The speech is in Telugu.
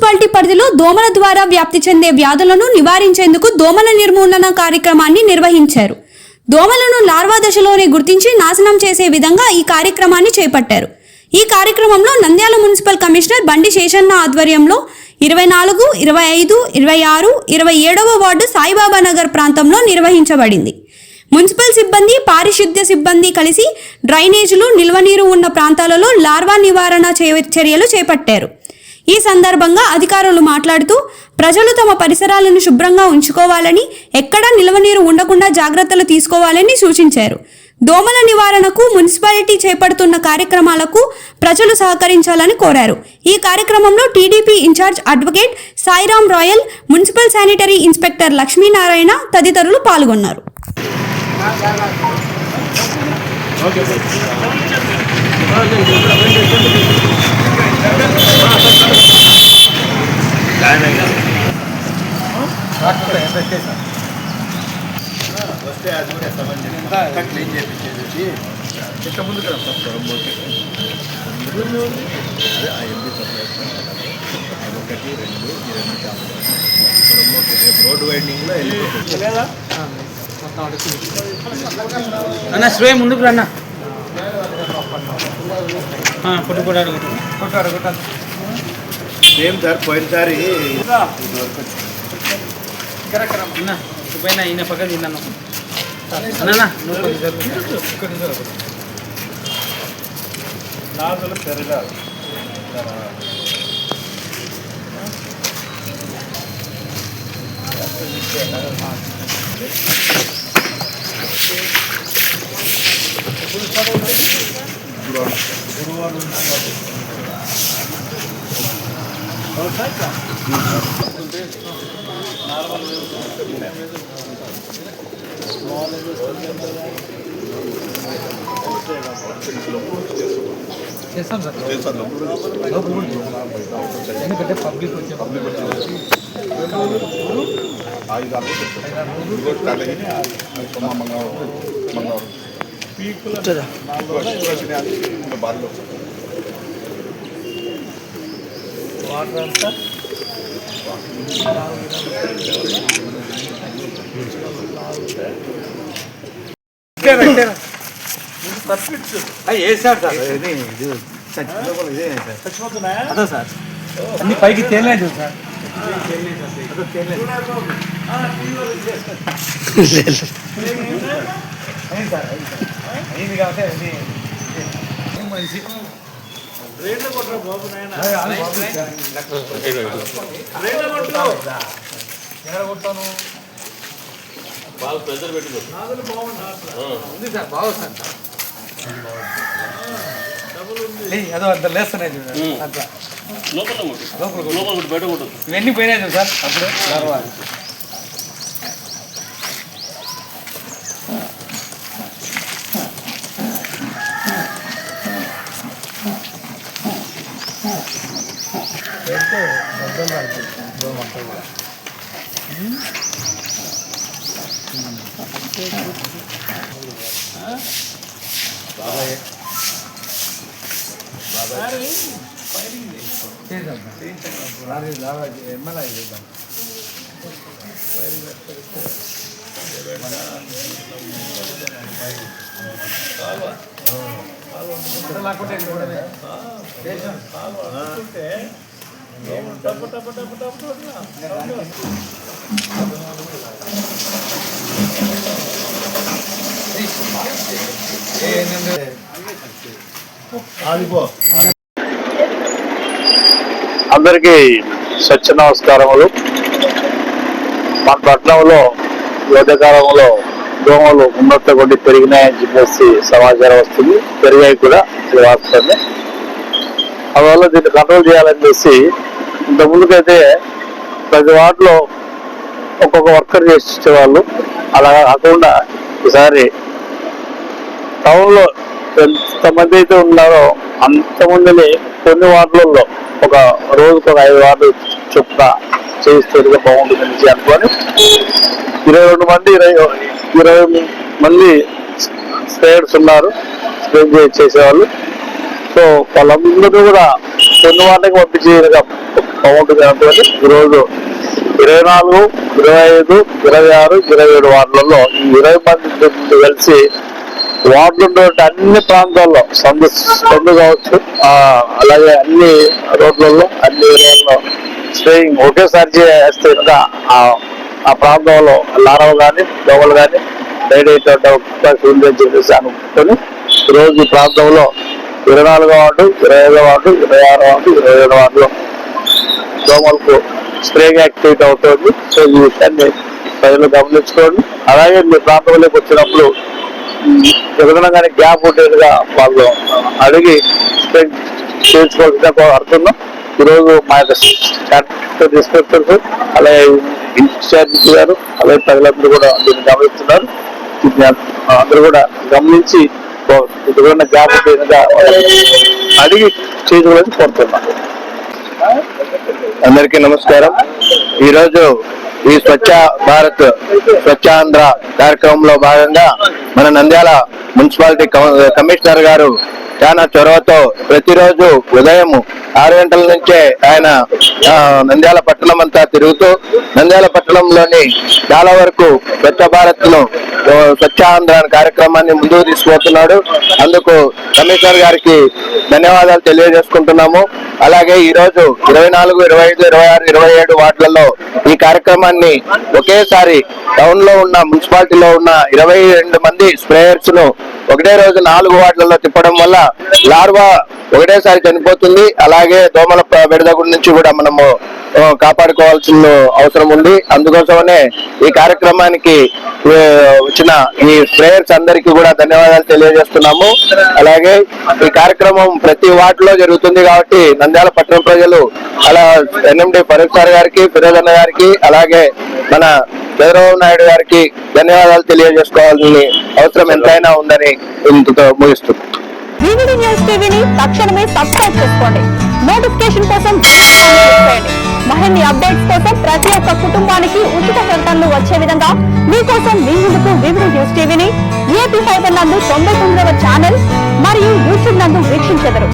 మున్సిపాలిటీ పరిధిలో దోమల ద్వారా వ్యాప్తి చెందే వ్యాధులను నివారించేందుకు దోమల నిర్మూలన కార్యక్రమాన్ని నిర్వహించారు. దోమలను లార్వా దశలోనే గుర్తించి నాశనం చేసే విధంగా ఈ కార్యక్రమాన్ని చేపట్టారు. ఈ కార్యక్రమంలో నంద్యాల మున్సిపల్ కమిషనర్ బండి శేషన్న ఆధ్వర్యంలో 24, 25, 26, 27వ వార్డు సాయిబాబా నగర్ ప్రాంతంలో నిర్వహించబడింది. మున్సిపల్ సిబ్బంది, పారిశుద్ధ్య సిబ్బంది కలిసి డ్రైనేజీలు, నిల్వ నీరు ఉన్న ప్రాంతాలలో లార్వా నివారణ చర్యలు చేపట్టారు. ఈ సందర్భంగా అధికారులు మాట్లాడుతూ ప్రజలు తమ పరిసరాలను శుభ్రంగా ఉంచుకోవాలని, ఎక్కడా నిల్వ నీరు ఉండకుండా జాగ్రత్తలు తీసుకోవాలని సూచించారు. దోమల నివారణకు మున్సిపాలిటీ చేపడుతున్న కార్యక్రమాలకు ప్రజలు సహకరించాలని కోరారు. ఈ కార్యక్రమంలో TDP in-charge advocate Sairam Rayal, municipal sanitary inspector Lakshminarayana తదితరులు పాల్గొన్నారు. వస్తే అది కూడా క్లీన్ చేయించేసి ఇంత ముందుకు అదే ఆ ఎంపీ అదొకటి 2 రేపు రోడ్డు వైండింగ్లో వెళ్ళిపోతుంది అన్న స్వే ముందుకు రన్న సేమ్ సార్ పోయినసారి పైన ఈయన పక్కన తిన్నాను నాదులు పెరగాలి. చేస్తాం సార్ ఎందుకంటే పబ్లిక్ వాటర్ అంతా వేసాడు సార్ చచ్చిపోతున్నాయా అదే సార్ అన్ని పైకి తేలేదు సార్ అయింది కాబట్టి మనిషి రేట్లు కొట్టరా బాబు ఎక్కడ కొట్టాను బాగా ప్రెజర్ పెట్టుకో ఉంది సార్ బాగా సార్ అదో అంత లేస్తున్నాయి అట్లా లోపల బయట కొట్టదు ఇవన్నీ పోయినాయి సార్ అప్పుడు అందరికీ స్వచ్ఛ నమస్కారములు. మన పట్టణంలో యువకాలంలో దోమలు ఉన్నత కొద్ది పెరిగినాయని చెప్పేసి సమాచారం వస్తుంది. పెరిగాయి కూడా, ఇది వాస్తవమే. అందువల్ల దీన్ని కంట్రోల్ చేయాలని చెప్పేసి ఇంతకుముందుకైతే ప్రతి వార్డులో ఒక్కొక్క వర్కర్ చేసేవాళ్ళు. అలా కాకుండా ఈసారి టౌన్లో ఎంతమంది అయితే ఉన్నారో అంతమందిని కొన్ని వార్డులలో ఒక రోజుకు ఒక 5 వార్డులు చొప్పున చేస్తే బాగుంటుందని అనుకొని 22 మంది 20 మంది స్ప్రేయర్స్ ఉన్నారు, స్ప్రే చేసేవాళ్ళు. సో వాళ్ళందరూ కూడా కొన్ని వాటికి పంపించే బాగుంటుంది అనుకోని ఈరోజు 24, 25, 26, 27 వార్డులలో ఈ 20 మంది కలిసి వార్డులు ఉన్నటువంటి అన్ని ప్రాంతాల్లో సందు కావచ్చు, అలాగే అన్ని రోడ్లలో అన్ని ఏరియాల్లో స్ప్రేయింగ్ ఒకేసారి చేస్తే ఇంకా ఆ ప్రాంతంలో లారవ కానీ దోమలు కానీ బయట అవకాశం ఉందని చెప్పేసి అనుకుంటుని ఈరోజు ఈ ప్రాంతంలో 24వ వార్డు, 25వ వార్డు, 26వ వార్డు, 27వ వార్డులో దోమలకు స్ప్రేయింగ్ యాక్టివిటీ అవుతుంది. సో ఈ విషయాన్ని ప్రజలు గమనించుకోండి. అలాగే మీ ప్రాంతంలోకి వచ్చినప్పుడు ఎవరైనా కానీ గ్యాప్ ఉండేదిగా వాళ్ళు అడిగి చేయించుకోవాల్సిన అర్థంలో ఈరోజు మా యొక్క ఇన్స్పెక్టర్స్ అలాగే ఇన్ఛార్జ్ గారు అలాగే ప్రజలందరూ కూడా దీన్ని గమనిస్తున్నారు. అందరూ కూడా గమనించి ఎవరైనా గ్యాప్ ఉండేదిగా అడిగి చేయించుకోవాలని కోరుతున్నాను. అందరికీ నమస్కారం. ఈరోజు ఈ స్వచ్ఛ భారత్ స్వచ్ఛాంధ్ర కార్యక్రమంలో భాగంగా మన నంద్యాల మున్సిపాలిటీ కమిషనర్ గారు చాలా చొరవతో ప్రతిరోజు ఉదయం 6 గంటల నుంచే ఆయన నంద్యాల పట్టణం అంతా తిరుగుతూ నంద్యాల పట్టణంలోని చాలా వరకు స్వచ్ఛ భారత్ ను స్వచ్ఛాంధ్ర కార్యక్రమాన్ని ముందుకు తీసుకుపోతున్నాడు. అందుకు కమిషనర్ గారికి ధన్యవాదాలు తెలియజేసుకుంటున్నాము. అలాగే ఈ రోజు 24, 25, 26, 27 వార్డులలో ఈ కార్యక్రమాన్ని ఒకేసారి టౌన్ లో ఉన్న మున్సిపాలిటీలో ఉన్న 22 మంది స్ప్రేయర్స్ ను ఒకటే రోజు 4 వార్డులలో తిప్పడం వల్ల లార్వా ఒకటేసారి చనిపోతుంది. అలాగే దోమల బెడద నుంచి కూడా మనము కాపాడుకోవాల్సిన అవసరం ఉంది. అందుకోసమనే ఈ కార్యక్రమానికి వచ్చిన ఈ స్ప్రేయర్స్ అందరికీ కూడా ధన్యవాదాలు తెలియజేస్తున్నాము. అలాగే ఈ కార్యక్రమం ప్రతి వార్డులో జరుగుతుంది కాబట్టి నంద్యాల పట్టణ ప్రజలు అలా ఎన్ఎండి ఫరూక్ సార్ గారికి, ఫిరోజ్ అన్న గారికి, అలాగే మన చంద్రబాబు నాయుడు గారికి ధన్యవాదాలు తెలియజేసుకోవాల్సిన అవసరం ఎంతైనా ఉందని ఇంతతో ముగిస్తుంది. వివిడి న్యూస్ టీవీని తక్షణమే సబ్స్క్రైబ్ చేసుకోండి. నోటిఫికేషన్ కోసం చేయండి. మరిన్ని అప్డేట్స్ కోసం ప్రతి ఒక్క కుటుంబానికి ఉచిత ప్రకటనలు వచ్చే విధంగా మీకోసం మీ ముందుకు వివిడి న్యూస్ టీవీని ఏపీ ఫైబర్ నందు 99వ ఛానల్ మరియు యూట్యూబ్ నందు వీక్షించెదరు.